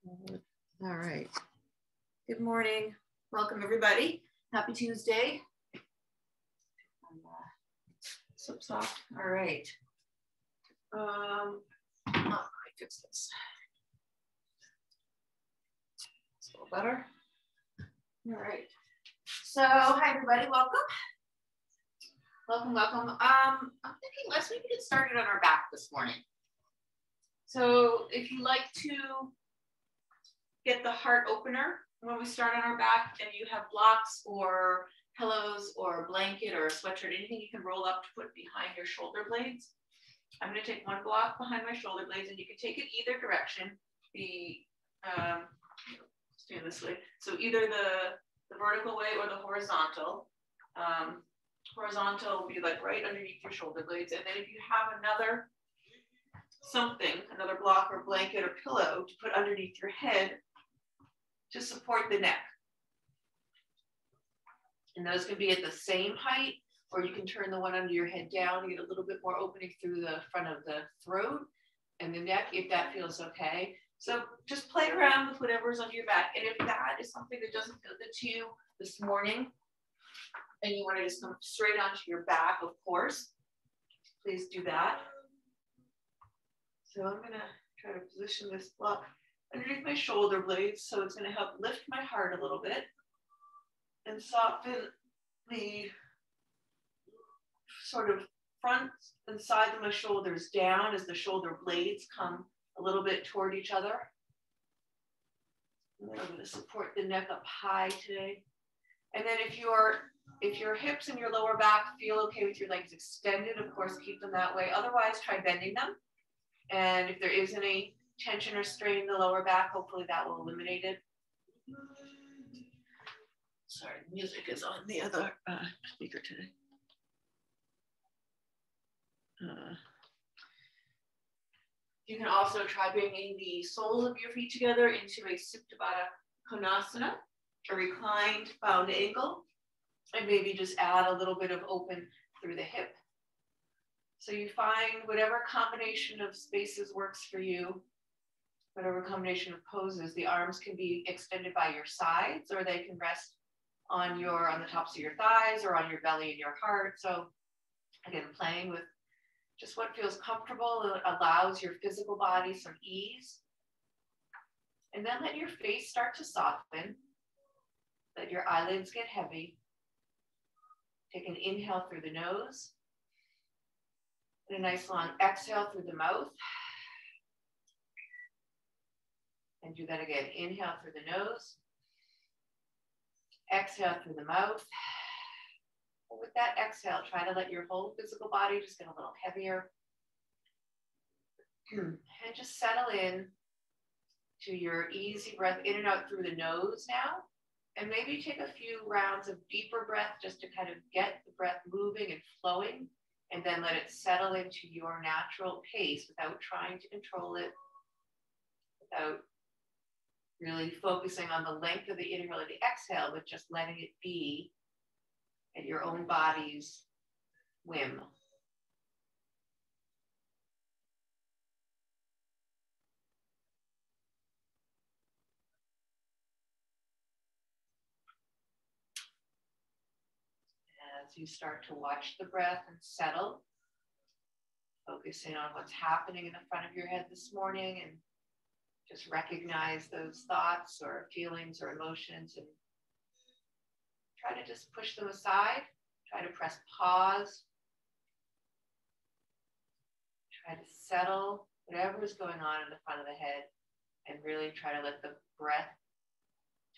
All right. Good morning. Welcome, everybody. Happy Tuesday. So soft. All right. Oh, I fix this. It's a little better. All right. So, hi, everybody. Welcome. Welcome. I'm thinking let's maybe get started on our back this morning. So, if you like to get the heart opener when we start on our back, and you have blocks or pillows or a blanket or a sweatshirt, anything you can roll up to put behind your shoulder blades. I'm going to take one block behind my shoulder blades, and you can take it either direction. Stand this way. So either the vertical way or the horizontal. Horizontal will be like right underneath your shoulder blades. And then if you have another block or blanket or pillow to put underneath your head to support the neck. And those can be at the same height, or you can turn the one under your head down to get a little bit more opening through the front of the throat and the neck, if that feels okay. So just play around with whatever's under your back. And if that is something that doesn't feel good to you this morning, and you want to just come straight onto your back, of course, please do that. So I'm going to try to position this block underneath my shoulder blades, so it's going to help lift my heart a little bit and soften the sort of front and side of my shoulders down as the shoulder blades come a little bit toward each other. And then I'm going to support the neck up high today. And then if your hips and your lower back feel okay with your legs extended, of course, keep them that way. Otherwise, try bending them. And if there is any tension or strain in the lower back, hopefully that will eliminate it. Sorry, the music is on the other speaker today. You can also try bringing the soles of your feet together into a Supta Baddha Konasana, a reclined bound ankle, and maybe just add a little bit of open through the hip. So you find whatever combination of spaces works for you, whatever combination of poses. The arms can be extended by your sides, or they can rest on the tops of your thighs or on your belly and your heart. So again, playing with just what feels comfortable, allows your physical body some ease. And then let your face start to soften. Let your eyelids get heavy. Take an inhale through the nose. And a nice long exhale through the mouth. And do that again. Inhale through the nose. Exhale through the mouth. And with that exhale, try to let your whole physical body just get a little heavier. And just settle in to your easy breath in and out through the nose now. And maybe take a few rounds of deeper breath just to kind of get the breath moving and flowing. And then let it settle into your natural pace without trying to control it, without really focusing on the length of the inhale or the exhale, but just letting it be at your own body's whim. As you start to watch the breath and settle, focusing on what's happening in the front of your head this morning, and just recognize those thoughts or feelings or emotions and try to just push them aside. Try to press pause. Try to settle whatever is going on in the front of the head and really try to let the breath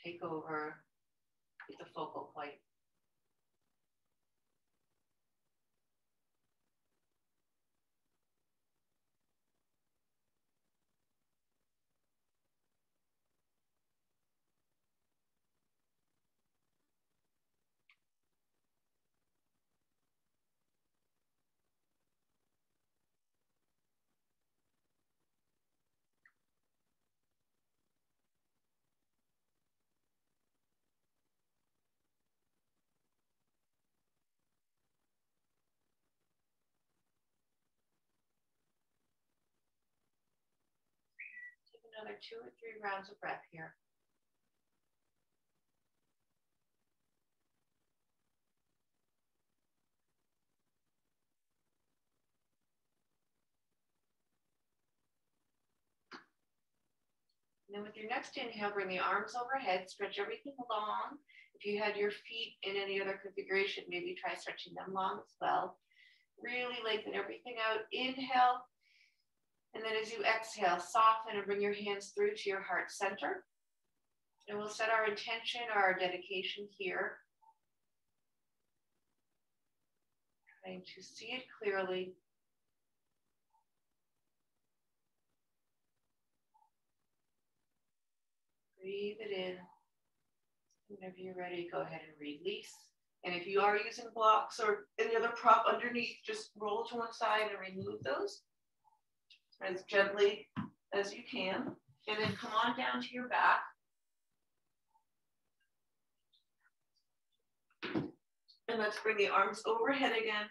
take over with the focal point. Another 2 or 3 rounds of breath here. And then with your next inhale, bring the arms overhead, stretch everything long. If you had your feet in any other configuration, maybe try stretching them long as well. Really lengthen everything out. Inhale. And then as you exhale, soften and bring your hands through to your heart center. And we'll set our intention or our dedication here. Trying to see it clearly. Breathe it in. Whenever you're ready, go ahead and release. And if you are using blocks or any other prop underneath, just roll to one side and remove those as gently as you can. And then come on down to your back. And let's bring the arms overhead again.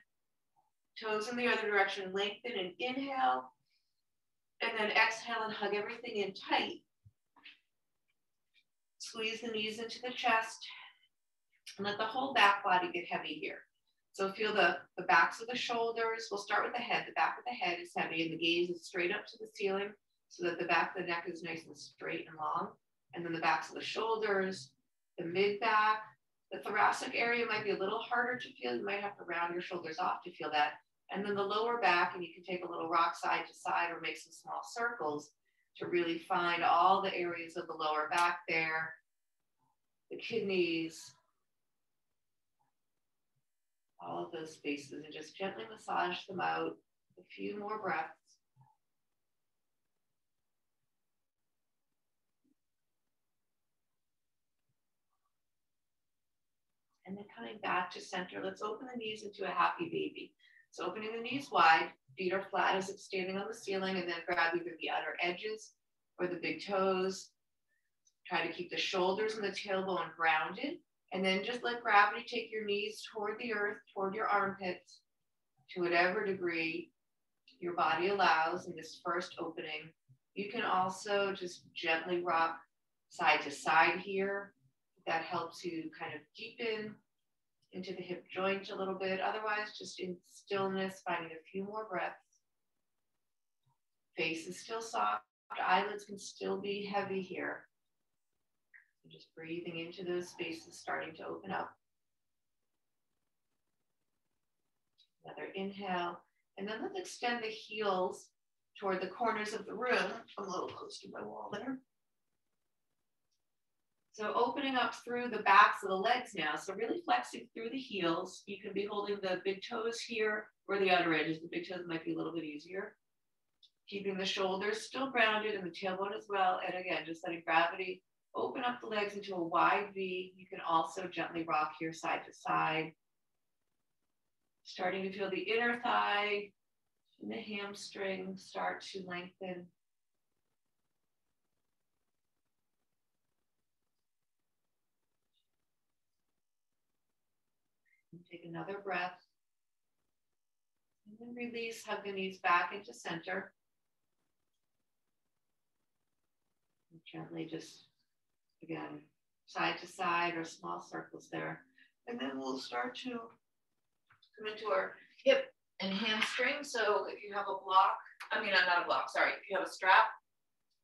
Toes in the other direction, lengthen and inhale. And then exhale and hug everything in tight. Squeeze the knees into the chest. And let the whole back body get heavy here. So feel the backs of the shoulders. We'll start with the head. The back of the head is heavy and the gaze is straight up to the ceiling so that the back of the neck is nice and straight and long. And then the backs of the shoulders, the mid back, the thoracic area might be a little harder to feel. You might have to round your shoulders off to feel that. And then the lower back, and you can take a little rock side to side or make some small circles to really find all the areas of the lower back there, the kidneys, all of those spaces, and just gently massage them out. A few more breaths. And then coming back to center, let's open the knees into a happy baby. So opening the knees wide, feet are flat as if standing on the ceiling, and then grab either the outer edges or the big toes. Try to keep the shoulders and the tailbone grounded. And then just let gravity take your knees toward the earth, toward your armpits, to whatever degree your body allows in this first opening. You can also just gently rock side to side here. That helps you kind of deepen into the hip joint a little bit. Otherwise, just in stillness, finding a few more breaths. Face is still soft. Eyelids can still be heavy here. Just breathing into those spaces, starting to open up. Another inhale. And then let's extend the heels toward the corners of the room. I'm a little close to my wall there. So opening up through the backs of the legs now. So really flexing through the heels. You can be holding the big toes here or the outer edges. The big toes might be a little bit easier. Keeping the shoulders still grounded and the tailbone as well. And again, just letting gravity open up the legs into a wide V. You can also gently rock here side to side. Starting to feel the inner thigh and the hamstring start to lengthen. And take another breath. And then release, hug the knees back into center. And gently just, again, side to side or small circles there. And then we'll start to come into our hip and hamstring. So if you have a block, not a block, sorry. If you have a strap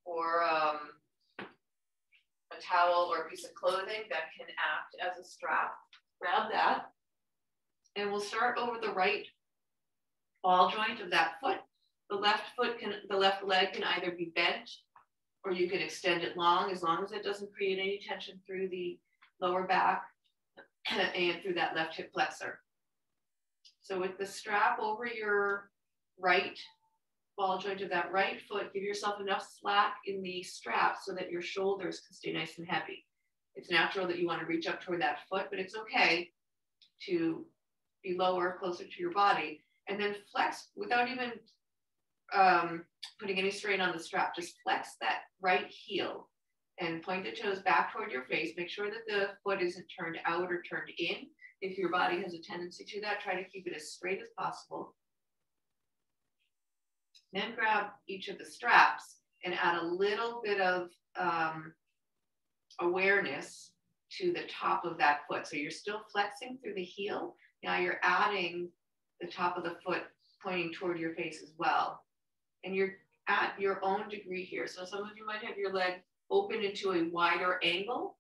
or a towel or a piece of clothing that can act as a strap, grab that. And we'll start over the right ball joint of that foot. The left leg can either be bent or you can extend it long as it doesn't create any tension through the lower back and through that left hip flexor. So with the strap over your right ball joint of that right foot, give yourself enough slack in the strap so that your shoulders can stay nice and heavy. It's natural that you want to reach up toward that foot, but it's okay to be lower, closer to your body. And then flex without even putting any strain on the strap. Just flex that right heel and point the toes back toward your face. Make sure that the foot isn't turned out or turned in. If your body has a tendency to that, try to keep it as straight as possible. Then grab each of the straps and add a little bit of awareness to the top of that foot. So you're still flexing through the heel. Now you're adding the top of the foot pointing toward your face as well. And you're at your own degree here. So some of you might have your leg open into a wider angle.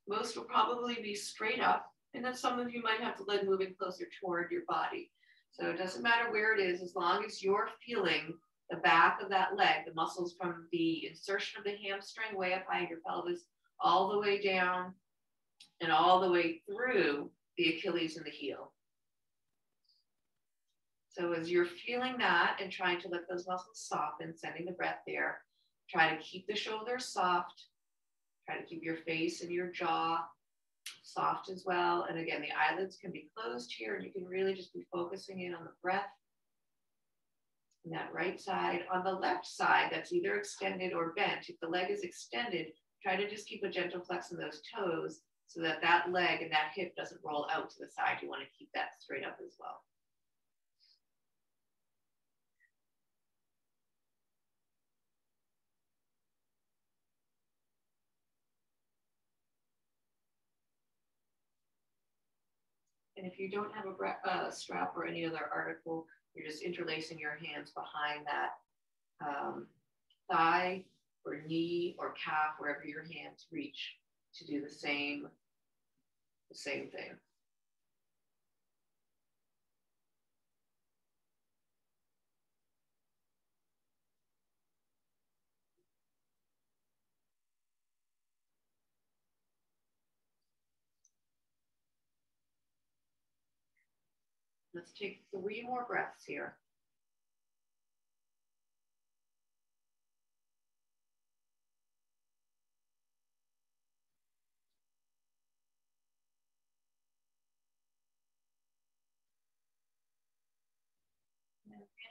Most will probably be straight up. And then some of you might have the leg moving closer toward your body. So it doesn't matter where it is, as long as you're feeling the back of that leg, the muscles from the insertion of the hamstring way up high in your pelvis, all the way down and all the way through the Achilles and the heel. So as you're feeling that and trying to let those muscles soften, sending the breath there, try to keep the shoulders soft, try to keep your face and your jaw soft as well. And again, the eyelids can be closed here, and you can really just be focusing in on the breath. And that right side. On the left side, that's either extended or bent. If the leg is extended, try to just keep a gentle flex in those toes so that that leg and that hip doesn't roll out to the side. You want to keep that straight up as well. And if you don't have a strap or any other article, you're just interlacing your hands behind that thigh or knee or calf, wherever your hands reach, to do the same thing. Let's take 3 more breaths here.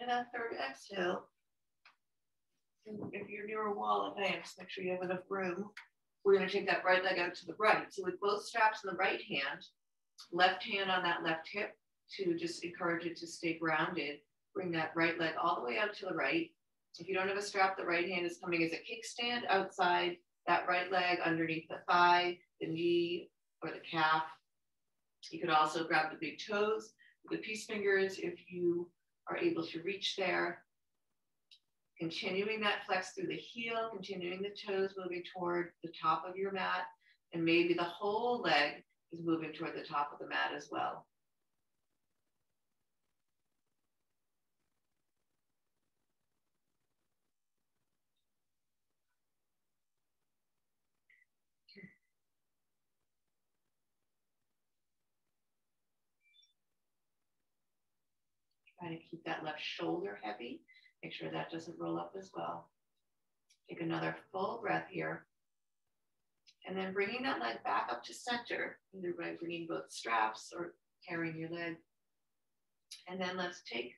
And that third exhale, if you're near a wall at night, just make sure you have enough room. We're going to take that right leg out to the right. So with both straps in the right hand, left hand on that left hip to just encourage it to stay grounded. Bring that right leg all the way out to the right. If you don't have a strap, the right hand is coming as a kickstand outside that right leg underneath the thigh, the knee, or the calf. You could also grab the big toes, the peace fingers if you are able to reach there. Continuing that flex through the heel, continuing the toes moving toward the top of your mat, and maybe the whole leg is moving toward the top of the mat as well. Try to keep that left shoulder heavy. Make sure that doesn't roll up as well. Take another full breath here. And then bringing that leg back up to center, either by bringing both straps or carrying your leg. And then let's take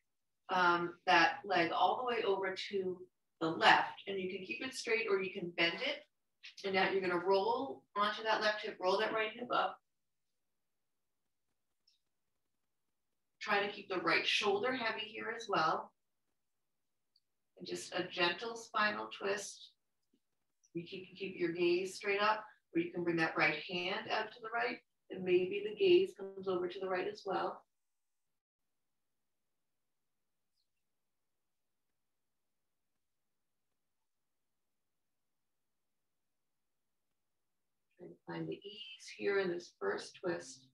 that leg all the way over to the left. And you can keep it straight or you can bend it. And now you're going to roll onto that left hip, roll that right hip up. Try to keep the right shoulder heavy here as well. And just a gentle spinal twist. You can keep your gaze straight up, or you can bring that right hand out to the right, and maybe the gaze comes over to the right as well. Try to find the ease here in this first twist.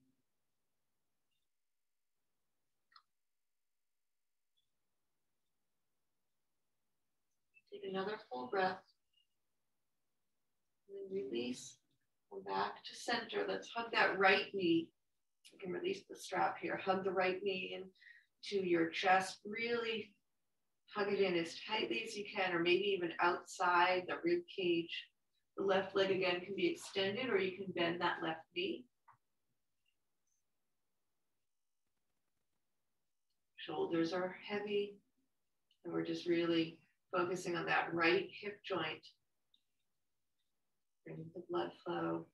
Take another full breath. And then release. Come back to center. Let's hug that right knee. You can release the strap here. Hug the right knee into your chest. Really hug it in as tightly as you can, or maybe even outside the rib cage. The left leg again can be extended, or you can bend that left knee. Shoulders are heavy, and we're just really focusing on that right hip joint. Bring the blood flow.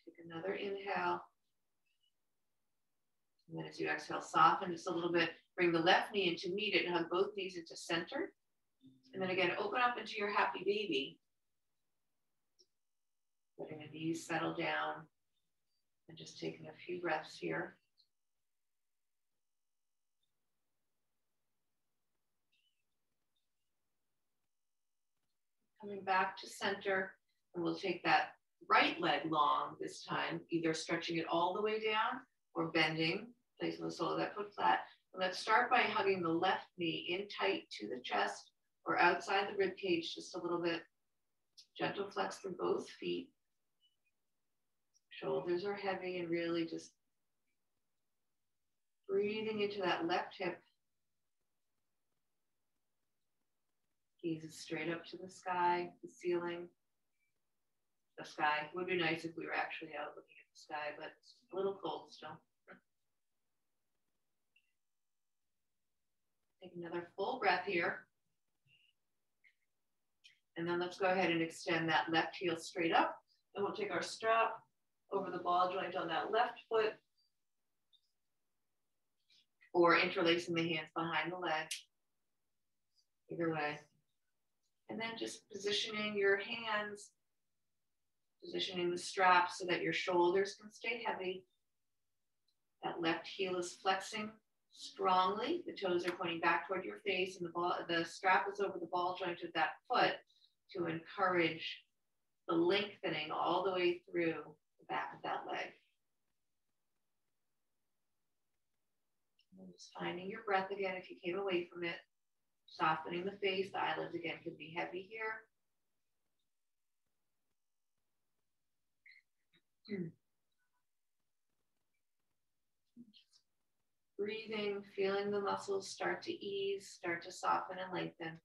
Take another inhale. And then as you exhale, soften just a little bit. Bring the left knee in to meet it and hug both knees into center. And then again, open up into your happy baby. Letting the knees settle down and just taking a few breaths here. Coming back to center, and we'll take that right leg long this time, either stretching it all the way down or bending, placing the sole of that foot flat. And let's start by hugging the left knee in tight to the chest or outside the rib cage just a little bit. Gentle flex through both feet. Shoulders are heavy and really just breathing into that left hip. Gaze is straight up to the sky, the ceiling. The sky would be nice if we were actually out looking at the sky, but it's a little cold still. Take another full breath here. And then let's go ahead and extend that left heel straight up. And we'll take our strap over the ball joint on that left foot, or interlacing the hands behind the leg. Either way. And then just positioning your hands, positioning the strap so that your shoulders can stay heavy. That left heel is flexing strongly. The toes are pointing back toward your face, and the strap is over the ball joint of that foot to encourage the lengthening all the way through the back of that leg. And just finding your breath again if you came away from it. Softening the face, the eyelids again can be heavy here. Breathing, feeling the muscles start to ease, start to soften and lengthen.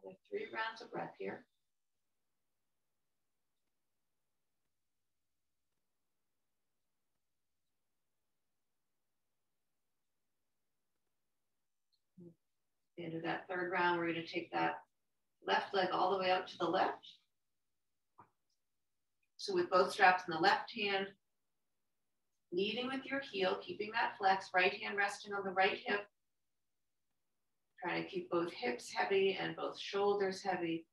Another 3 rounds of breath here. At the end of that 3rd round, we're going to take that left leg all the way out to the left. So with both straps in the left hand, leading with your heel, keeping that flex, right hand resting on the right hip. Trying to keep both hips heavy and both shoulders heavy.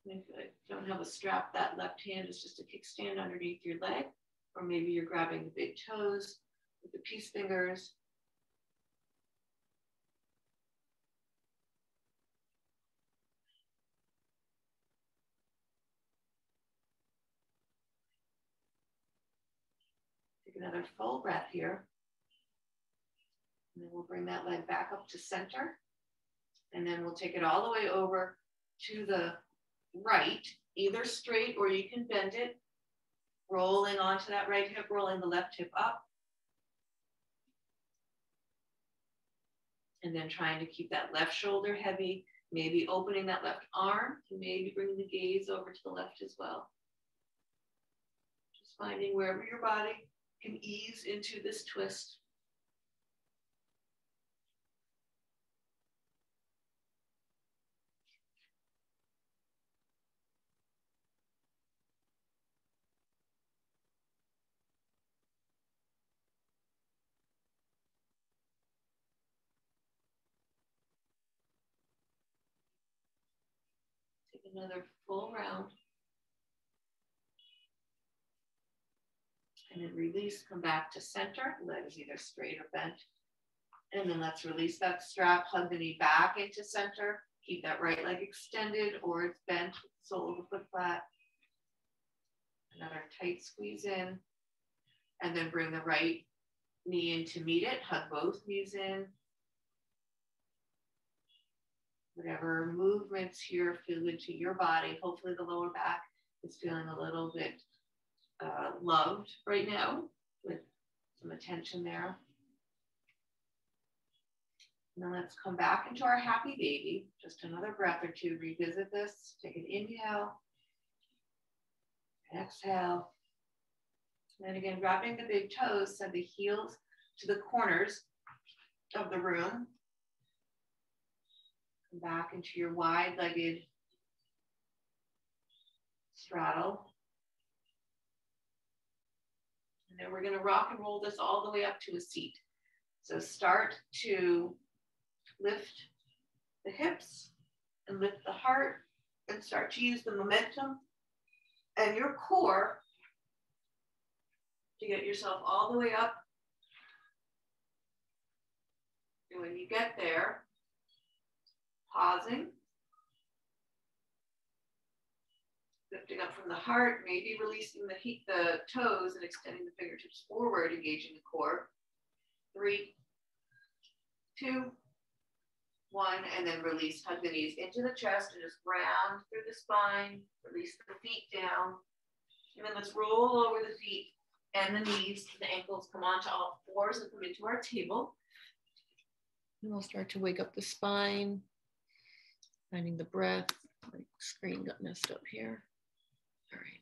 And if you don't have a strap, that left hand is just a kickstand underneath your leg, or maybe you're grabbing the big toes with the peace fingers. Take another full breath here. And then we'll bring that leg back up to center. And then we'll take it all the way over to the right, either straight or you can bend it. Rolling onto that right hip, rolling the left hip up. And then trying to keep that left shoulder heavy, maybe opening that left arm, and maybe bringing the gaze over to the left as well. Just finding wherever your body can ease into this twist. Take another full round. And then release, come back to center. Leg is either straight or bent. And then let's release that strap, hug the knee back into center. Keep that right leg extended or it's bent, sole of the foot flat. Another tight squeeze in. And then bring the right knee in to meet it. Hug both knees in. Whatever movements here feel good to your body. Hopefully the lower back is feeling a little bit loved right now with some attention there. And then let's come back into our happy baby. Just another breath or two. Revisit this. Take an inhale. Exhale. And then again, wrapping the big toes, send the heels to the corners of the room. Come back into your wide-legged straddle. And then we're going to rock and roll this all the way up to a seat. So start to lift the hips and lift the heart and start to use the momentum and your core to get yourself all the way up. And when you get there, pausing, lifting up from the heart, maybe releasing the toes and extending the fingertips forward, engaging the core. 3, 2, 1, and then release. Hug the knees into the chest and just round through the spine. Release the feet down. And then let's roll over the feet and the knees. The ankles come onto all fours and come into our table. And we'll start to wake up the spine, finding the breath. My screen got messed up here. All right.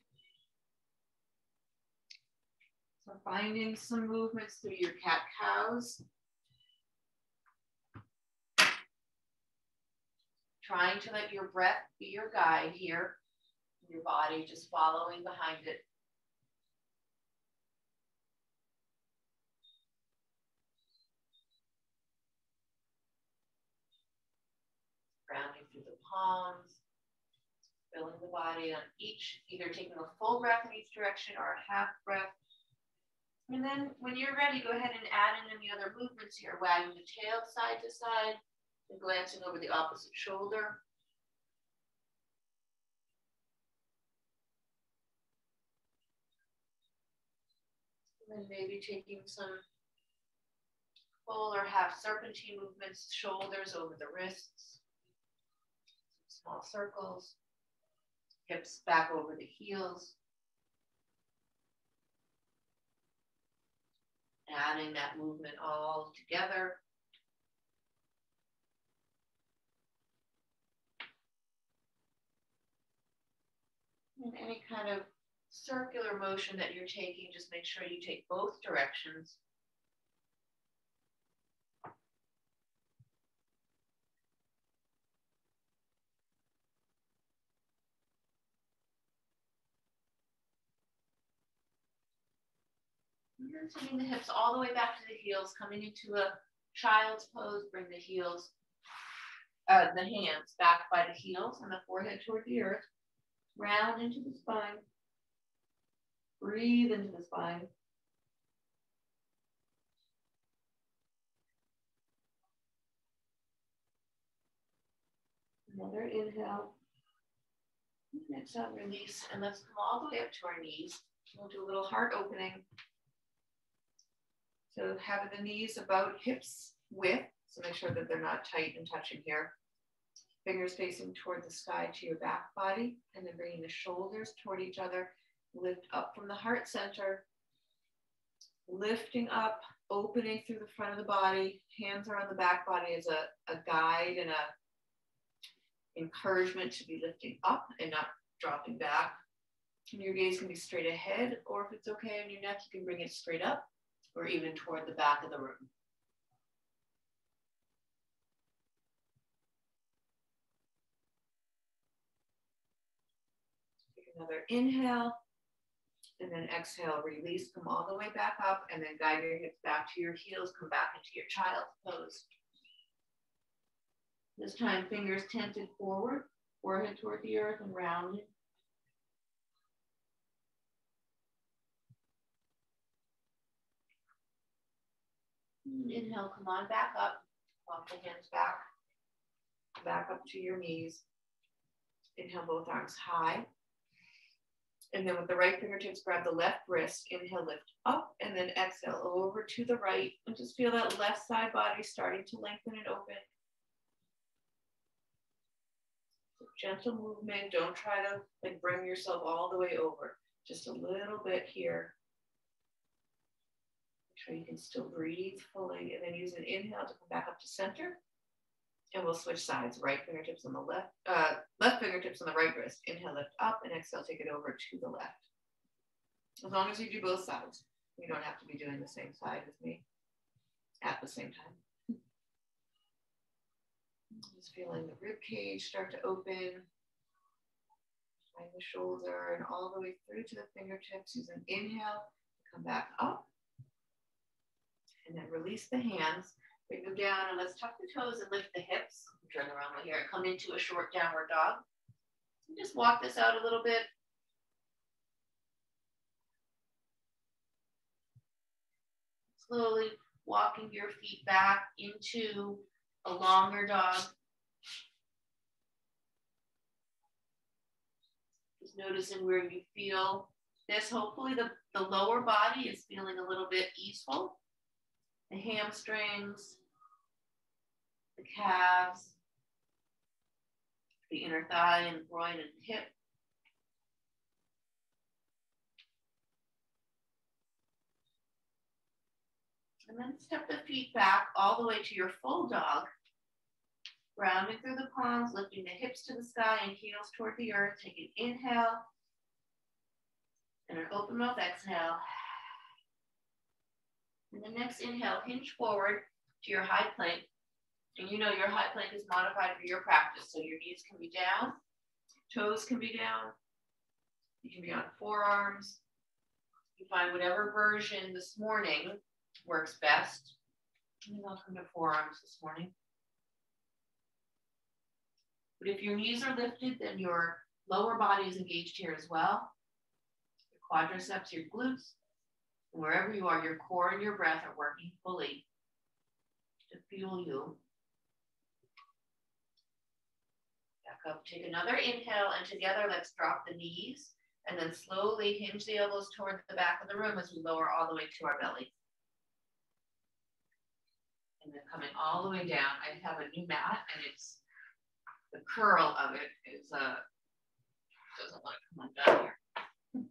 So finding some movements through your cat-cows. Trying to let your breath be your guide here. Your body just following behind it. Grounding through the palms. Filling the body on each, either taking a full breath in each direction or a half breath. And then when you're ready, go ahead and add in any other movements here, wagging the tail side to side and glancing over the opposite shoulder. And then maybe taking some full or half serpentine movements, shoulders over the wrists, small circles. Hips back over the heels. Adding that movement all together. And any kind of circular motion that you're taking, just make sure you take both directions. And then sending the hips all the way back to the heels, coming into a child's pose. Bring the heels, the hands back by the heels and the forehead toward the earth. Round into the spine. Breathe into the spine. Another inhale. Exhale, release, and let's come all the way up to our knees. We'll do a little heart opening. So having the knees about hips width, so make sure that they're not tight and touching here. Fingers facing toward the sky to your back body, and then bringing the shoulders toward each other. Lift up from the heart center. Lifting up, opening through the front of the body. Hands are on the back body as a guide and a encouragement to be lifting up and not dropping back. And your gaze can be straight ahead, or if it's okay on your neck, you can bring it straight up or even toward the back of the room. Take another inhale, and then exhale, release, come all the way back up, and then guide your hips back to your heels, come back into your child's pose. This time, fingers tented forward, forehead toward the earth and rounding. Inhale, come on back up, walk the hands back up to your knees. Inhale, both arms high. And then with the right fingertips, grab the left wrist. Inhale, lift up, and then exhale over to the right. And just feel that left side body starting to lengthen and open. So gentle movement. Don't try to bring yourself all the way over. Just a little bit here. Make sure you can still breathe fully. And then use an inhale to come back up to center. And we'll switch sides. Right fingertips on the left fingertips on the right wrist. Inhale, lift up, and exhale, take it over to the left. As long as you do both sides. You don't have to be doing the same side with me at the same time. Just feeling the rib cage start to open. Find the shoulder and all the way through to the fingertips. Use an inhale, come back up. And then release the hands. Bring them down and let's tuck the toes and lift the hips. Turn around right here and come into a short downward dog. And just walk this out a little bit. Slowly walking your feet back into a longer dog. Just noticing where you feel this. Hopefully the lower body is feeling a little bit easeful. The hamstrings, the calves, the inner thigh and groin and hip. And then step the feet back all the way to your full dog. Rounding through the palms, lifting the hips to the sky and heels toward the earth. Take an inhale and an open mouth exhale. And the next inhale, hinge forward to your high plank. And you know your high plank is modified for your practice. So your knees can be down, toes can be down. You can be on forearms. You find whatever version this morning works best. And welcome to forearms this morning. But if your knees are lifted, then your lower body is engaged here as well. Your quadriceps, your glutes, and wherever you are, your core and your breath are working fully to fuel you. Back up, take another inhale, and together let's drop the knees, and then slowly hinge the elbows toward the back of the room as we lower all the way to our belly. And then coming all the way down, I have a new mat, and it's the curl of it is doesn't want to come undone here.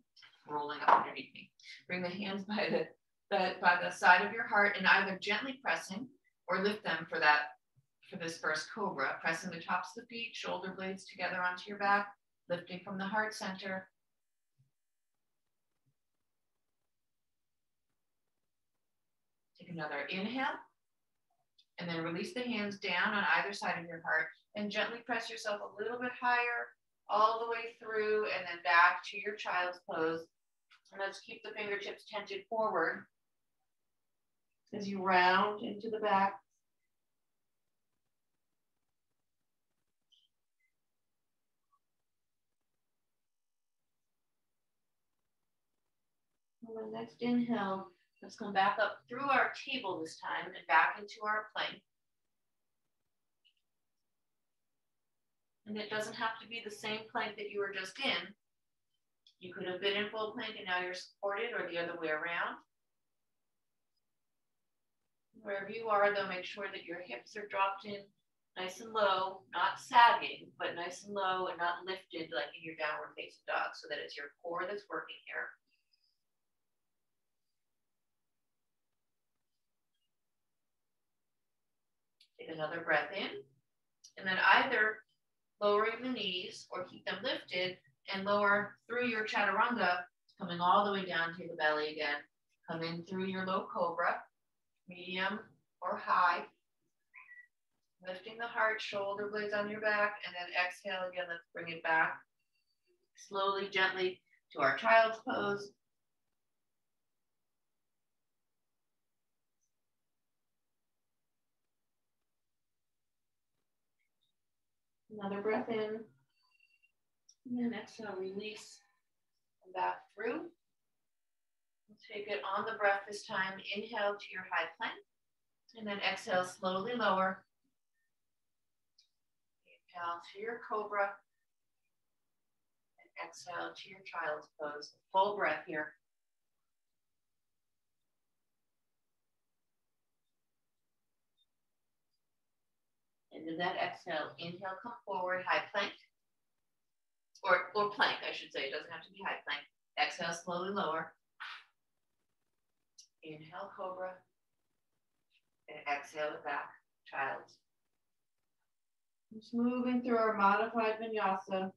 Rolling up underneath me. Bring the hands by the side of your heart and either gently pressing or lift them for this first cobra. Pressing the tops of the feet, shoulder blades together onto your back, lifting from the heart center. Take another inhale. And then release the hands down on either side of your heart and gently press yourself a little bit higher all the way through and then back to your child's pose. And let's keep the fingertips tented forward as you round into the back. And the next inhale, let's come back up through our table this time and back into our plank. And it doesn't have to be the same plank that you were just in. You could have been in full plank and now you're supported, or the other way around. Wherever you are, though, make sure that your hips are dropped in nice and low, not sagging, but nice and low and not lifted like in your downward facing dog, so that it's your core that's working here. Take another breath in, and then either lowering the knees or keep them lifted and lower through your chaturanga, coming all the way down to the belly again. Come in through your low cobra, medium or high. Lifting the heart, shoulder blades on your back, and then exhale again. Let's bring it back slowly, gently to our child's pose. Another breath in. And then exhale, release and back through. Take it on the breath this time. Inhale to your high plank. And then exhale, slowly lower. Inhale to your cobra. And exhale to your child's pose. Full breath here. And in that exhale, inhale, come forward, high plank. Or plank, I should say. It doesn't have to be high plank. Exhale, slowly lower. Inhale, cobra. And exhale it back, child's. Just moving through our modified vinyasa.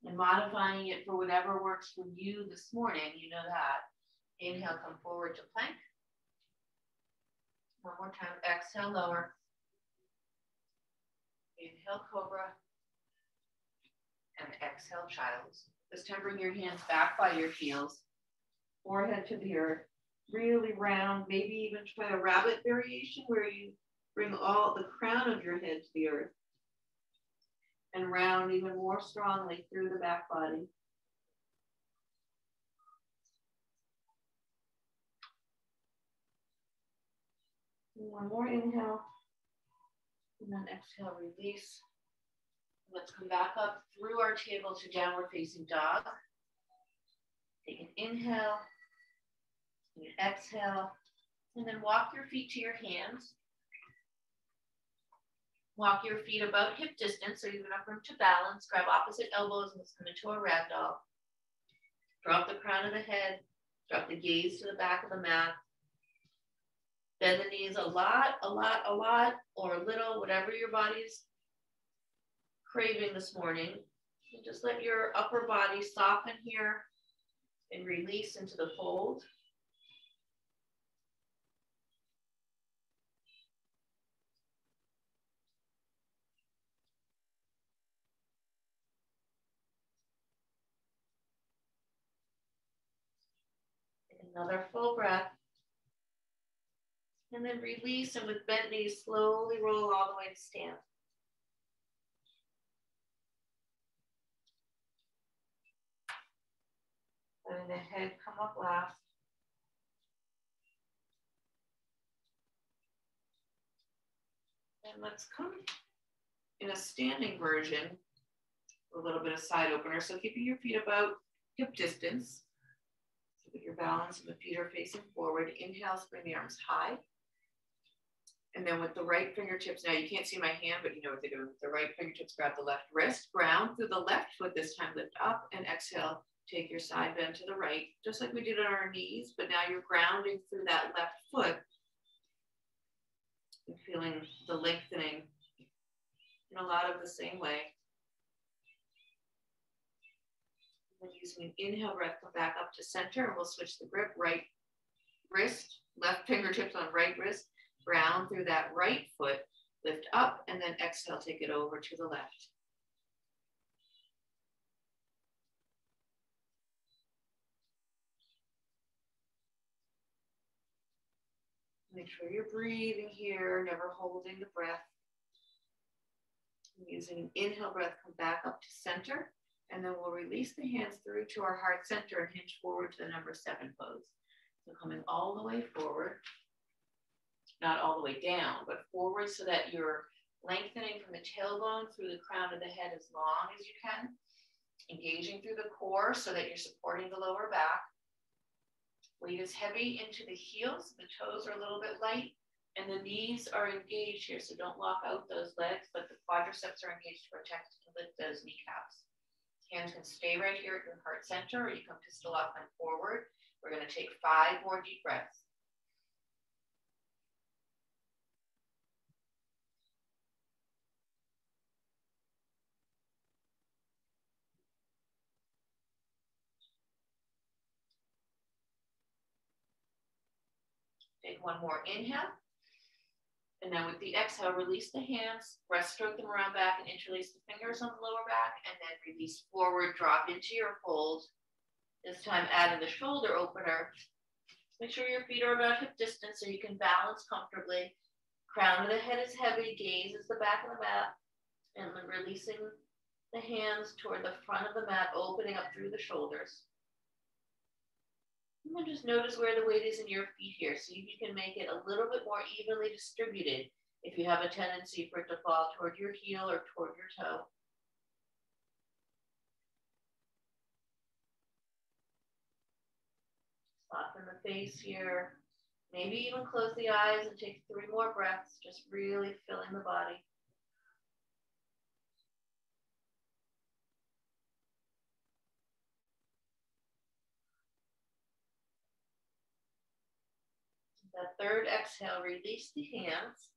and modifying it for whatever works for you this morning. You know that. Inhale, come forward to plank. One more time. Exhale, lower. Inhale, cobra. And exhale, child's. This time, bring your hands back by your heels. Forehead to the earth. Really round. Maybe even try a rabbit variation where you bring all the crown of your head to the earth. And round even more strongly through the back body. And one more inhale. And then exhale, release. Let's come back up through our table to downward facing dog. Take an inhale, and an exhale, and then walk your feet to your hands. Walk your feet about hip distance so you have enough room to balance. Grab opposite elbows and let's come into a ragdoll. Drop the crown of the head. Drop the gaze to the back of the mat. Bend the knees a lot, or a little, whatever your body's craving this morning. And just let your upper body soften here and release into the fold. Another full breath. And then release, and with bent knees, slowly roll all the way to stand. Letting the head come up last. And let's come in a standing version, a little bit of side opener. So keeping your feet about hip distance. So that your balance and the feet are facing forward. Inhale, bring the arms high. And then with the right fingertips, now you can't see my hand, but you know what they're doing. With the right fingertips, grab the left wrist, ground through the left foot this time, lift up and exhale. Take your side bend to the right, just like we did on our knees, but now you're grounding through that left foot and feeling the lengthening in a lot of the same way. And then using an inhale breath, come back up to center, and we'll switch the grip. Right wrist, left fingertips on right wrist. Ground through that right foot, lift up, and then exhale, take it over to the left. Make sure you're breathing here, never holding the breath. Using an inhale breath, come back up to center, and then we'll release the hands through to our heart center and hinge forward to the number 7 pose. So coming all the way forward. Not all the way down, but forward so that you're lengthening from the tailbone through the crown of the head as long as you can. Engaging through the core so that you're supporting the lower back. Weight is heavy into the heels. The toes are a little bit light and the knees are engaged here. So don't lock out those legs, but the quadriceps are engaged to protect and lift those kneecaps. Hands can stay right here at your heart center, or you can pistol up and forward. We're going to take 5 more deep breaths. Take one more inhale. And then with the exhale, release the hands, breaststroke them around back and interlace the fingers on the lower back, and then release forward, drop into your fold. This time adding the shoulder opener. Make sure your feet are about hip distance so you can balance comfortably. Crown of the head is heavy, gaze is the back of the mat, and then releasing the hands toward the front of the mat, opening up through the shoulders. And then just notice where the weight is in your feet here. See if you can make it a little bit more evenly distributed if you have a tendency for it to fall toward your heel or toward your toe. Soften the face here. Maybe even close the eyes and take 3 more breaths, just really filling the body. That third exhale, release the hands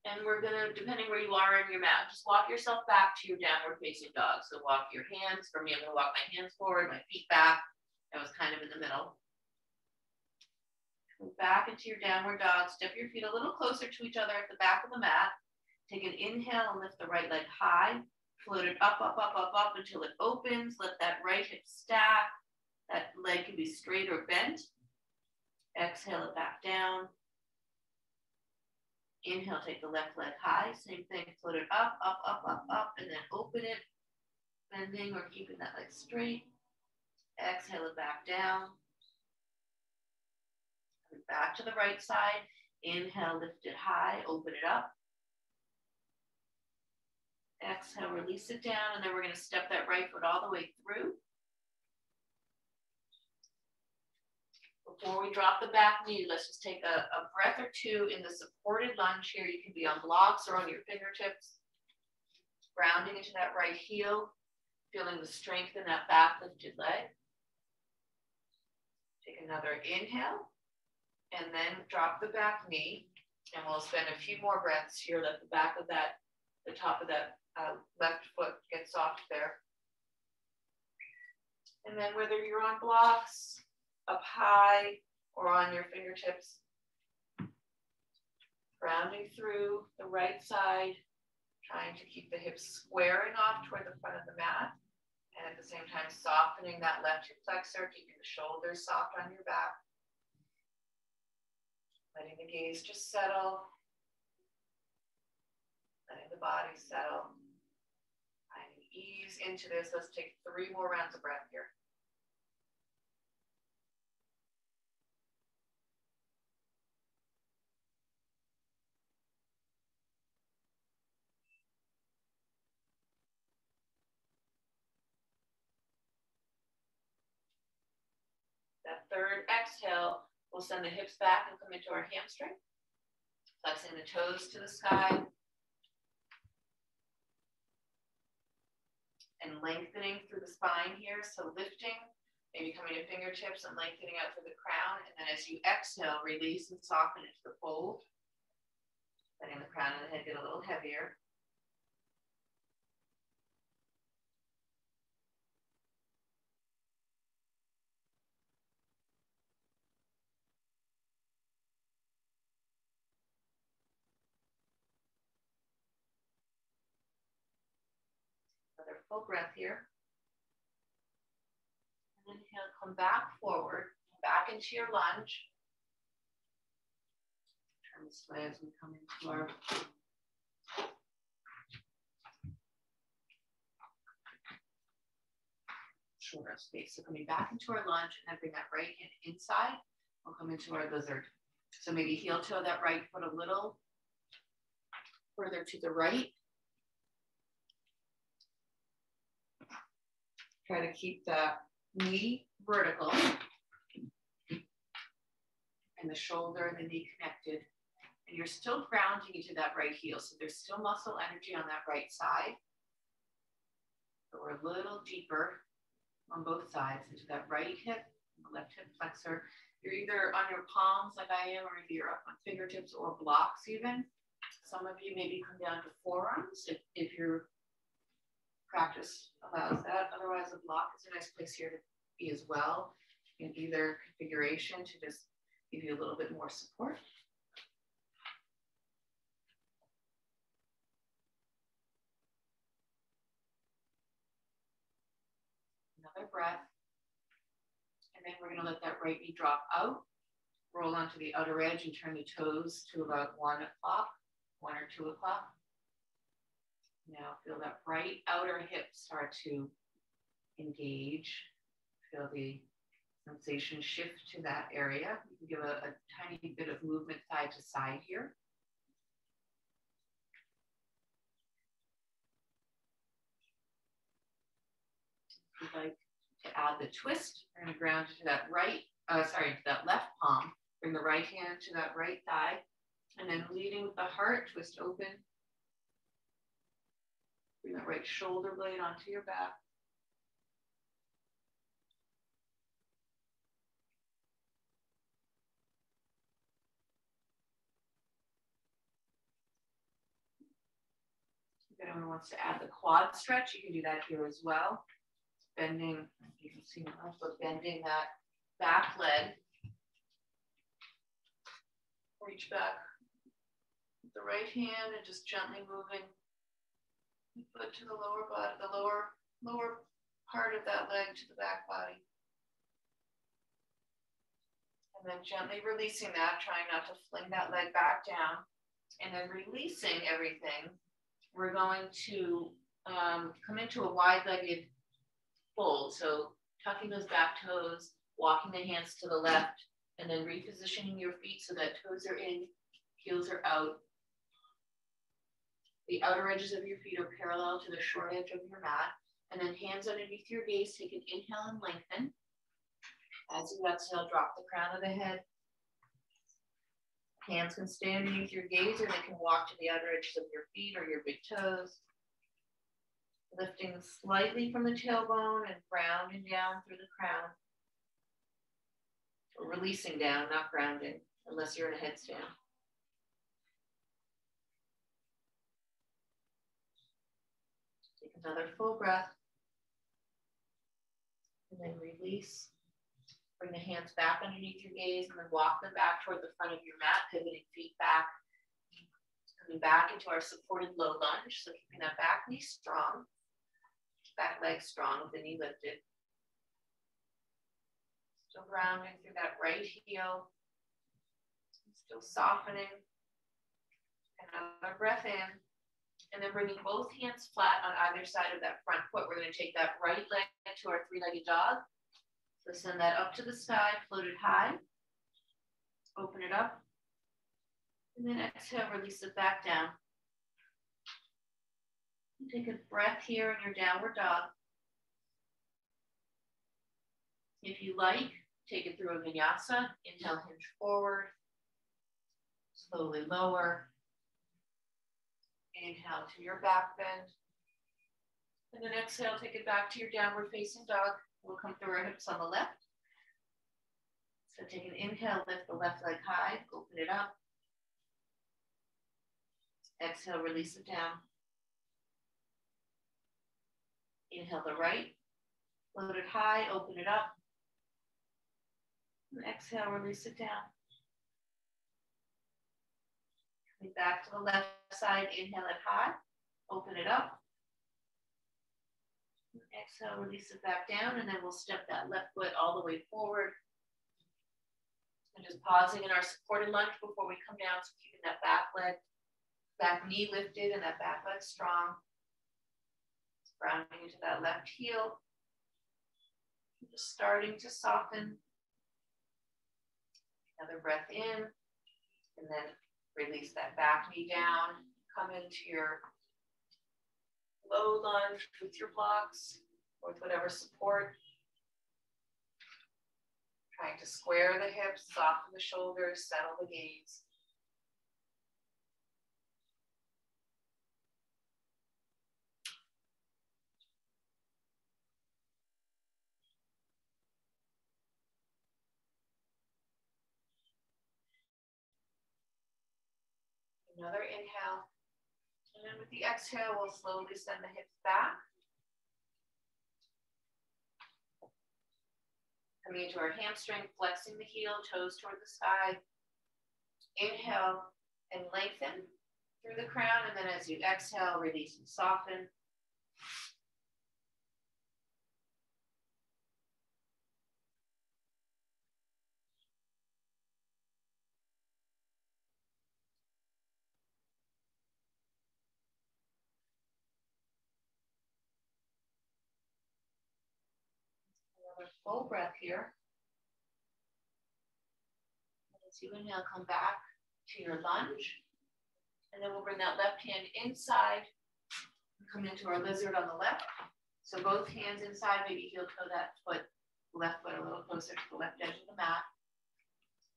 And we're gonna, depending where you are in your mat, just walk yourself back to your downward facing dog. So walk your hands, for me, I'm gonna walk my hands forward, my feet back. I was kind of in the middle. Go back into your downward dog, step your feet a little closer to each other at the back of the mat. Take an inhale and lift the right leg high. Float it up, up, up, up, up until it opens. Let that right hip stack. That leg can be straight or bent. Exhale it back down. Inhale, take the left leg high. Same thing, float it up, up, up, up, up, and then open it, bending or keeping that leg straight. Exhale it back down. Back to the right side. Inhale, lift it high, open it up. Exhale, release it down, and then we're going to step that right foot all the way through. Before we drop the back knee, let's just take a breath or two in the supported lunge here. You can be on blocks or on your fingertips. Grounding into that right heel, feeling the strength in that back lifted leg. Take another inhale, and then drop the back knee. And we'll spend a few more breaths here. Let the back of that, the top of that left foot get soft there. And then whether you're on blocks, up high, or on your fingertips, grounding through the right side, trying to keep the hips squaring off toward the front of the mat, and at the same time softening that left hip flexor, keeping the shoulders soft on your back. Letting the gaze just settle, letting the body settle. Finding ease into this. Let's take 3 more rounds of breath here. That third exhale, we'll send the hips back and come into our hamstring. Flexing the toes to the sky. And lengthening through the spine here. So lifting, maybe coming to fingertips and lengthening out through the crown. And then as you exhale, release and soften into the fold. Letting the crown of the head get a little heavier. Another full breath here. And inhale, come back forward, back into your lunge. Turn this way as we come into our shorter space. So coming back into our lunge, and then bring that right hand inside. We'll come into our lizard. So maybe heel toe that right foot a little further to the right. Try to keep that knee vertical and the shoulder and the knee connected. And you're still grounding into that right heel. So there's still muscle energy on that right side. But we're a little deeper on both sides into that right hip, the left hip flexor. You're either on your palms like I am, or you're up on fingertips or blocks even. Some of you maybe come down to forearms if your practice allows that. Otherwise, a block is a nice place here to be as well, in either configuration to just give you a little bit more support. Another breath. And then we're going to let that right knee drop out, roll onto the outer edge and turn the toes to about 1 o'clock, 1 or 2 o'clock. Now feel that right outer hip start to engage. Feel the sensation shift to that area. You can give a tiny bit of movement side to side here. If you'd like to add the twist, we're going to ground to that to that left palm. Bring the right hand to that right thigh, and then leading with the heart, twist open. Bring that right shoulder blade onto your back. anyone wants to add the quad stretch, you can do that here as well. Bending, you can see also bending that back leg. Reach back with the right hand and just gently moving the foot to the lower body, the lower part of that leg to the back body. And then gently releasing that, trying not to fling that leg back down. And then releasing everything, we're going to come into a wide-legged fold. So tucking those back toes, walking the hands to the left, and then repositioning your feet so that toes are in, heels are out. The outer edges of your feet are parallel to the short edge of your mat. And then hands underneath your gaze, take an inhale and lengthen. As you exhale, drop the crown of the head. Hands can stay underneath your gaze, or they can walk to the outer edges of your feet or your big toes. Lifting slightly from the tailbone and grounding down through the crown. Or releasing down, not grounding, unless you're in a headstand. Take another full breath. And then release. Bring the hands back underneath your gaze and then walk them back toward the front of your mat, pivoting feet back. Coming back into our supported low lunge. So keeping that back knee strong. Back leg strong with the knee lifted. Still grounding through that right heel. Still softening. Another breath in. And then bringing both hands flat on either side of that front foot. We're going to take that right leg to our three-legged dog. So send that up to the sky, float it high. Open it up. And then exhale, release it back down. Take a breath here in your downward dog. If you like, take it through a vinyasa. Inhale, hinge forward. Slowly lower. Inhale to your back bend. And then exhale, take it back to your downward facing dog. We'll come through our hips on the left. So take an inhale, lift the left leg high, open it up. Exhale, release it down. Inhale the right, float it high, open it up. And exhale, release it down. Coming back to the left side, inhale it high, open it up. Exhale, release it back down, and then we'll step that left foot all the way forward. And just pausing in our supported lunge before we come down, so keeping that back leg, back knee lifted and that back leg strong. Grounding into that left heel. Just starting to soften. Another breath in, and then release that back knee down. Come into your low lunge with your blocks or with whatever support. Trying to square the hips, soften the shoulders, settle the gaze. Another inhale. And then with the exhale, we'll slowly send the hips back. Coming into our hamstring, flexing the heel, toes toward the sky. Inhale and lengthen through the crown. And then as you exhale, release and soften. Another full breath here. As you inhale, come back to your lunge. And then we'll bring that left hand inside and come into our lizard on the left. So both hands inside, maybe heel toe that foot, left foot a little closer to the left edge of the mat.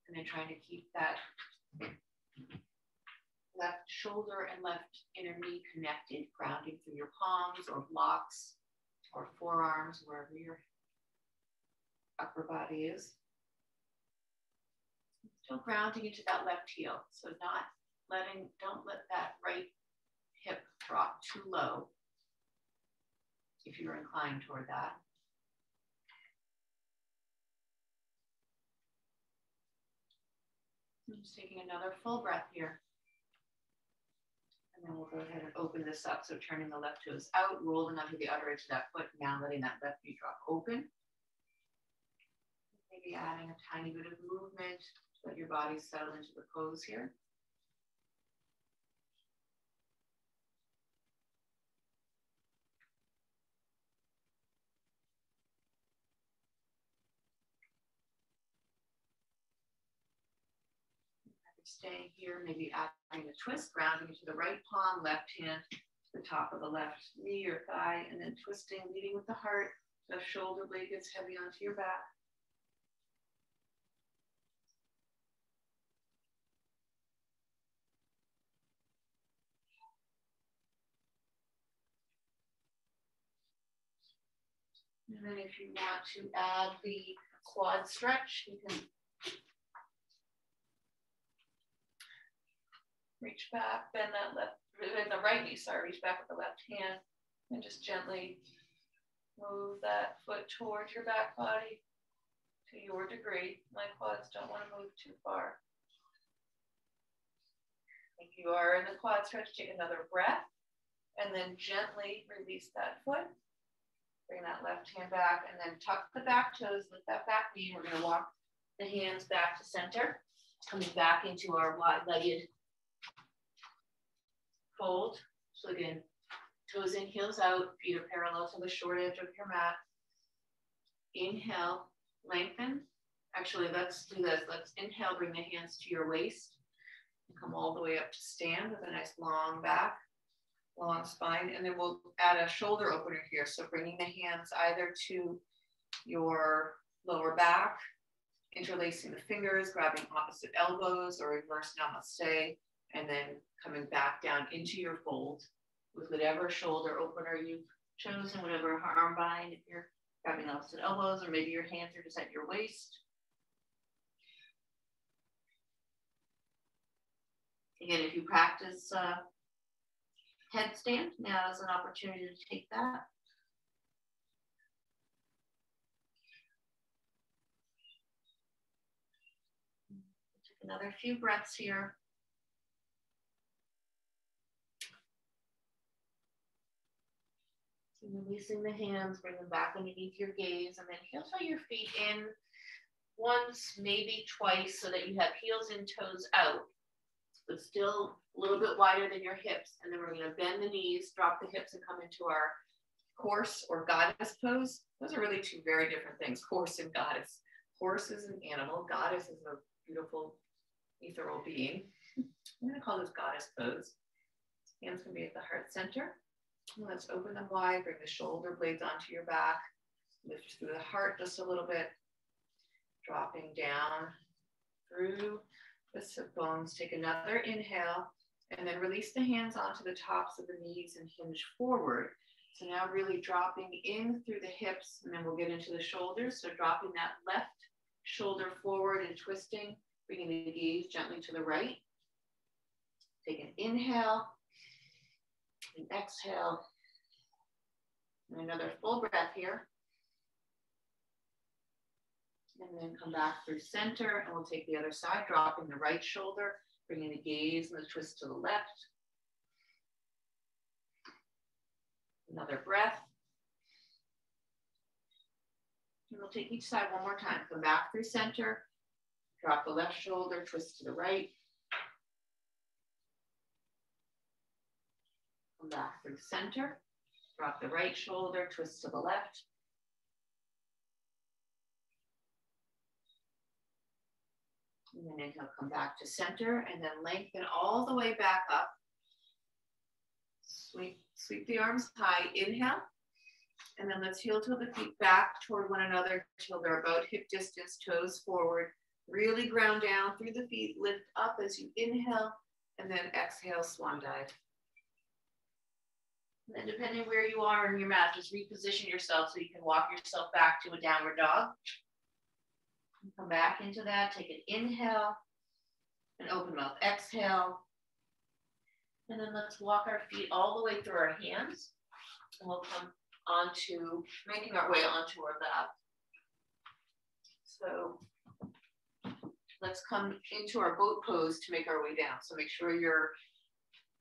And then trying to keep that left shoulder and left inner knee connected, grounding through your palms or blocks or forearms, wherever your upper body is. Still grounding into that left heel. So don't let that right hip drop too low if you're inclined toward that. I'm just taking another full breath here. And then we'll go ahead and open this up. So turning the left toes out, rolling onto the other edge of that foot, now letting that left knee drop open. Maybe adding a tiny bit of movement to let your body settle into the pose here. Staying here, maybe adding a twist, grounding into the right palm, left hand to the top of the left knee or thigh, and then twisting, leading with the heart. Left shoulder blade gets heavy onto your back. And then if you want to add the quad stretch, you can reach back, bend the right knee, reach back with the left hand, and just gently move that foot towards your back body to your degree. My quads don't want to move too far. If you are in the quad stretch, take another breath, and then gently release that foot. Bring that left hand back, and then tuck the back toes, lift that back knee. We're going to walk the hands back to center, coming back into our wide-legged fold. So again, toes in, heels out, feet are parallel to the short edge of your mat. Inhale, lengthen. Actually, let's do this. Let's inhale, bring the hands to your waist, and come all the way up to stand with a nice long back, long spine, and then we'll add a shoulder opener here. So bringing the hands either to your lower back, interlacing the fingers, grabbing opposite elbows, or reverse namaste, and then coming back down into your fold with whatever shoulder opener you've chosen, whatever arm bind, if you're grabbing opposite elbows, or maybe your hands are just at your waist. Again, if you practice headstand, now is an opportunity to take that. Take another few breaths here. Releasing the hands, bring them back underneath your gaze, and then heel toe your feet in once, maybe twice, so that you have heels and toes out, but still a little bit wider than your hips. And then we're going to bend the knees, drop the hips, and come into our horse or goddess pose. Those are really two very different things, horse and goddess. Horse is an animal, goddess is a beautiful ethereal being. I'm going to call this goddess pose. Hands can be at the heart center. Let's open them wide, bring the shoulder blades onto your back, lift through the heart just a little bit, dropping down through the sit bones. Take another inhale, and then release the hands onto the tops of the knees and hinge forward. So now really dropping in through the hips, and then we'll get into the shoulders. So dropping that left shoulder forward and twisting, bringing the gaze gently to the right. Take an inhale. And exhale, and another full breath here. And then come back through center, and we'll take the other side, dropping the right shoulder, bringing the gaze and the twist to the left. Another breath. And we'll take each side one more time. Come back through center, drop the left shoulder, twist to the right. Come back through center, drop the right shoulder, twist to the left. And then inhale, come back to center, and then lengthen all the way back up. Sweep the arms high, inhale. And then let's heel toe the feet back toward one another till they're about hip distance, toes forward. Really ground down through the feet, lift up as you inhale, and then exhale, swan dive. And then depending where you are in your mat, just reposition yourself so you can walk yourself back to a downward dog. Come back into that, take an inhale, and open mouth, exhale. And then let's walk our feet all the way through our hands. And we'll come onto, making our way onto our lap. So let's come into our boat pose to make our way down. So make sure you're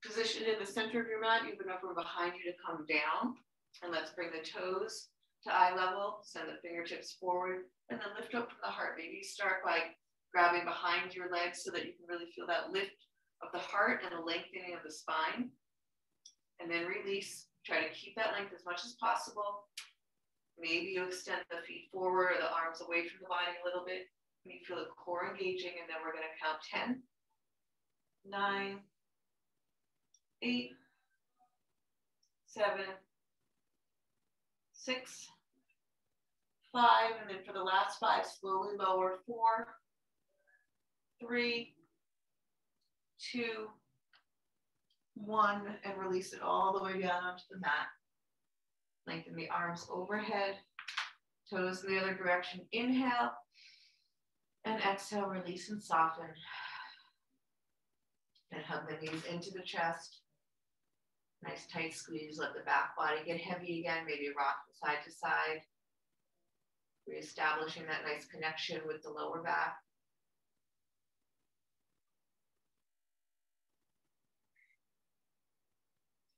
positioned in the center of your mat. You have enough room behind you to come down. And let's bring the toes to eye level. Send the fingertips forward and then lift up from the heart. Maybe start by grabbing behind your legs so that you can really feel that lift of the heart and a lengthening of the spine. And then release. Try to keep that length as much as possible. Maybe you extend the feet forward or the arms away from the body a little bit. When you feel the core engaging, and then we're going to count 10, 9, 8, 7, 6, 5, and then for the last 5, slowly lower 4, 3, 2, 1, and release it all the way down onto the mat. Lengthen the arms overhead, toes in the other direction. Inhale, and exhale, release and soften. And hug the knees into the chest. Nice tight squeeze, let the back body get heavy again, maybe rock from side to side. Reestablishing that nice connection with the lower back.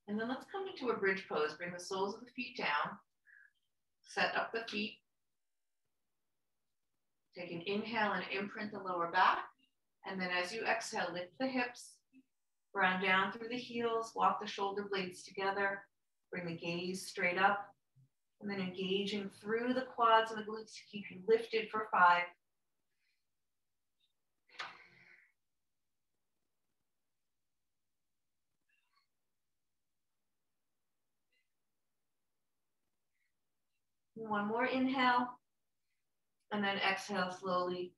And then let's come into a bridge pose. Bring the soles of the feet down. Set up the feet. Take an inhale and imprint the lower back. And then as you exhale, lift the hips. Ground down through the heels. Walk the shoulder blades together. Bring the gaze straight up. And then engaging through the quads and the glutes to keep you lifted for 5. One more inhale, and then exhale slowly.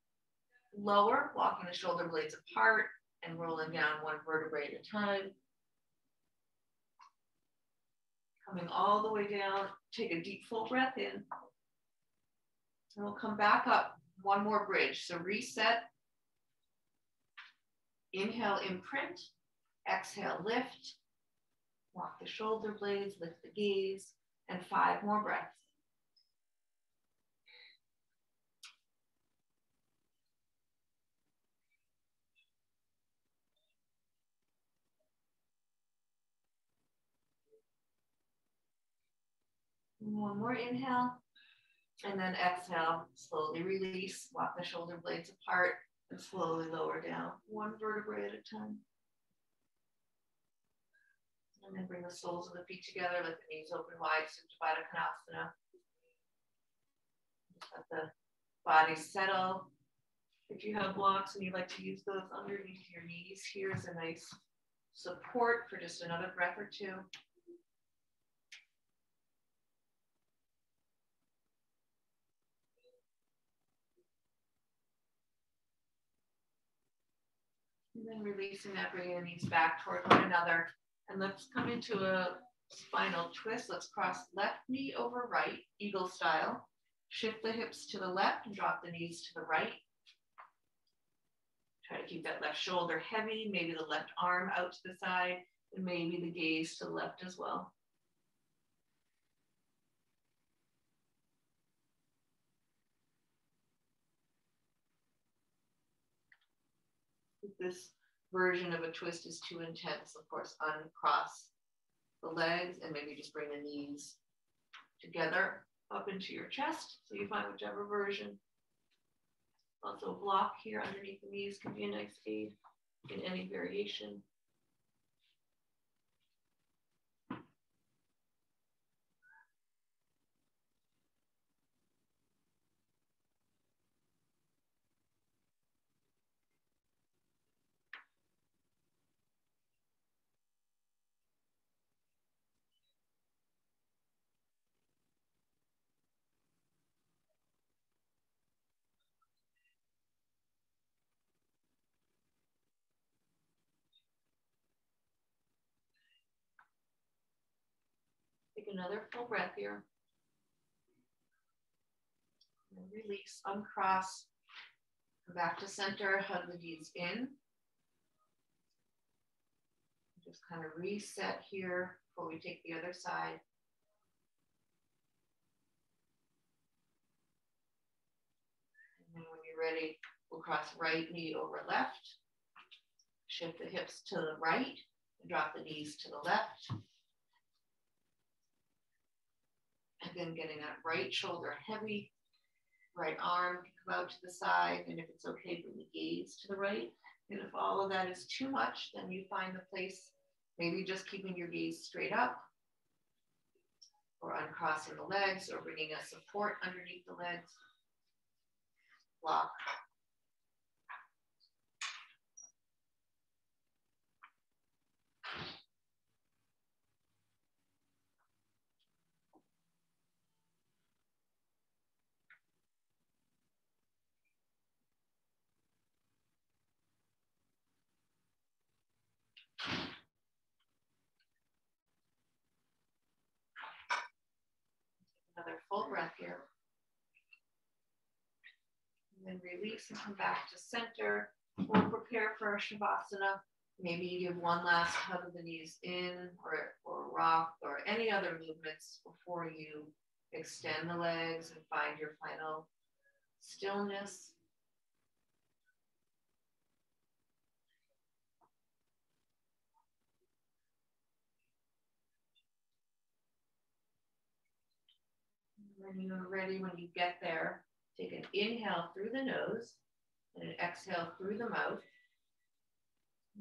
Lower, walking the shoulder blades apart and rolling down one vertebrae at a time. Coming all the way down, take a deep full breath in. And we'll come back up, one more bridge. So reset, inhale, imprint, exhale, lift. Walk the shoulder blades, lift the gaze, and 5 more breaths. One more inhale, and then exhale, slowly release, walk the shoulder blades apart, and slowly lower down, one vertebrae at a time. And then bring the soles of the feet together, let the knees open wide, Supta Baddha Konasana. Just let the body settle. If you have blocks and you'd like to use those underneath your knees, here's a nice support for just another breath or two. And then releasing that, bringing the knees back toward one another. And let's come into a spinal twist. Let's cross left knee over right, eagle style. Shift the hips to the left and drop the knees to the right. Try to keep that left shoulder heavy, maybe the left arm out to the side, and maybe the gaze to the left as well. If this version of a twist is too intense, of course, uncross the legs and maybe just bring the knees together up into your chest. So you find whichever version. Also, a block here underneath the knees can be a nice aid in any variation. Take another full breath here. And release, uncross, come back to center, hug the knees in. Just kind of reset here before we take the other side. And then when you're ready, we'll cross right knee over left. Shift the hips to the right and drop the knees to the left. And then getting that right shoulder heavy, right arm come out to the side. And if it's okay, bring the gaze to the right. And if all of that is too much, then you find the place, maybe just keeping your gaze straight up, or uncrossing the legs, or bringing a support underneath the legs. Block. Another full breath here. And then release and come back to center. We'll prepare for a Shavasana. Maybe you give one last hug of the knees in, or rock, or any other movements before you extend the legs and find your final stillness. When you're ready, when you get there, take an inhale through the nose and an exhale through the mouth.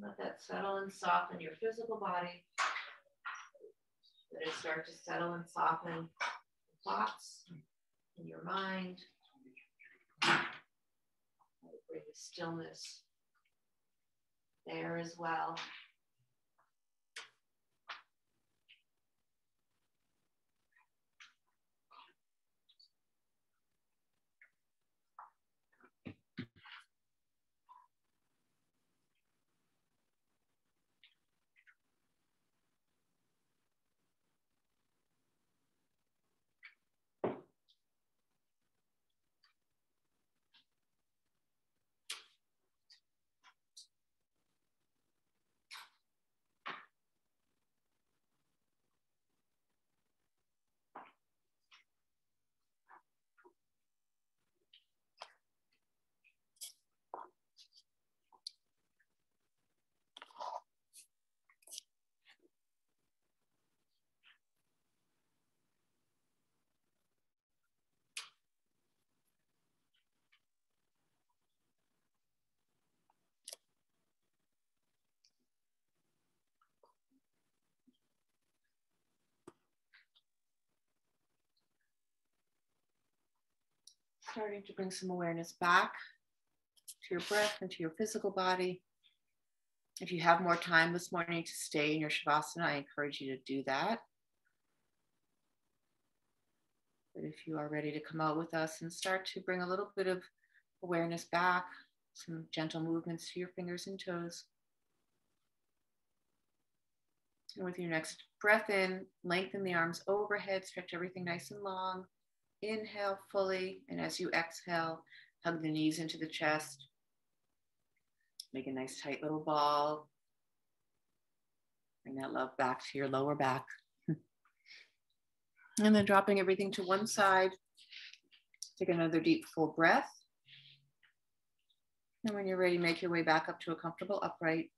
Let that settle and soften your physical body. Let it start to settle and soften thoughts in your mind. Bring the stillness there as well. Starting to bring some awareness back to your breath and to your physical body. If you have more time this morning to stay in your Shavasana, I encourage you to do that. But if you are ready to come out with us and start to bring a little bit of awareness back, some gentle movements to your fingers and toes. And with your next breath in, lengthen the arms overhead, stretch everything nice and long. Inhale fully, and as you exhale, hug the knees into the chest. Make a nice tight little ball. Bring that love back to your lower back. And then dropping everything to one side. Take another deep full breath. And when you're ready, make your way back up to a comfortable upright.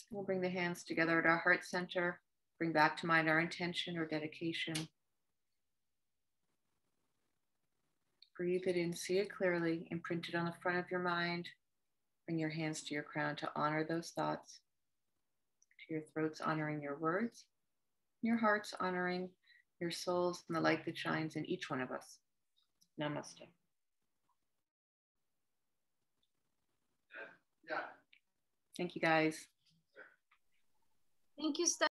We'll bring the hands together at our heart center. Bring back to mind our intention or dedication. Breathe it in, see it clearly, imprint it on the front of your mind. Bring your hands to your crown to honor those thoughts. To your throats, honoring your words. Your hearts, honoring your souls and the light that shines in each one of us. Namaste. Thank you, guys. Thank you, Steph.